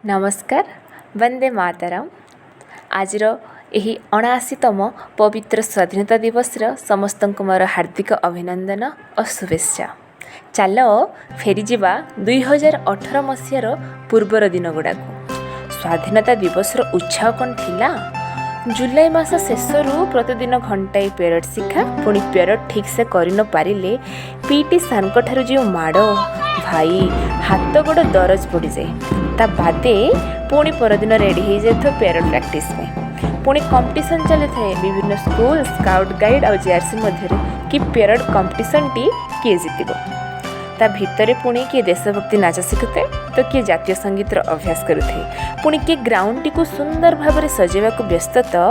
नमस्कार वंदे मातरम। आज यही 79तम पवित्र स्वाधीनता दिवस समस्त मोर हार्दिक अभिनंदन और शुभेच्छा। चल फेरी जावा 2018 मसीहार पूर्वर दिन गुड़ा स्वाधीनता दिवस उत्साह कौन थिला। जुलाई मास शेषरू प्रतिदिन घंटाए पेरेड शिक्षा पुणी पेरेड ठीक से कर न पारिले पीटी सार ठारू जो माड़ भाई हाथ गोड़ दरज पड़ जाए ता बादे पुणी परदिन रेडी हो जाए पेरेड प्रैक्टिस में पुणी कंपटीशन चली थाए विभिन्न स्कूल स्काउट गाइड और जेआरसी मध्य कि पेरेड कंपटीशन टी किए जीत ता भितर पुणी किए देशभक्ति नाच शिखुए तो किए जातीय संगीतर अभ्यास करुए पुणी किए ग्राउंड टी को सुंदर भाव में सजेवा को व्यस्त तो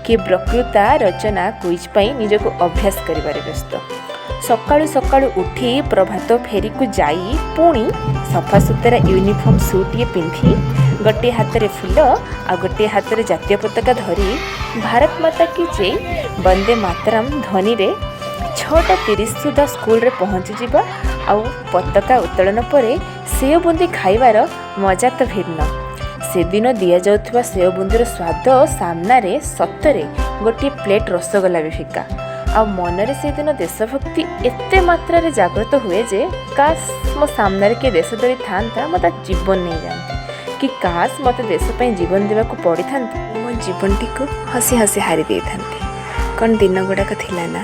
किए प्रकृता रचना क्विज पाई निजक अभ्यास करिबारे व्यस्त। सकाळु सकाळु उठी प्रभात फेरी को जाई पुणी सफा सुतरा यूनिफॉर्म सूटे पिंधि गोटे हाथ में फूल आ गोटे हाथ में जातीय पताका धरी भारत माता की जय वंदे मातरम ध्वनि रे 6:30 सुधा स्कूल रे पहुँची जावा आउ पताका उत्तोलन पर सेव बुंदी खाइबार मजा तो भिन्न। से दिन दि जाउथुवा सेव बुंदीर स्वाद सामना रे सतरे गोटे प्लेट रसगोला भी फिका आ मनरे से दिन देशभक्ति एते मात्रा रे जागृत हुए जे काश मो सामने किए देशद्रोही था मत जीवन नहीं जाते कि काश मत देश पे जीवन देवा पड़ी था मो जीवन टी को हसी हसी हारी दे था कौन दिन गुड़ाक थिला ना।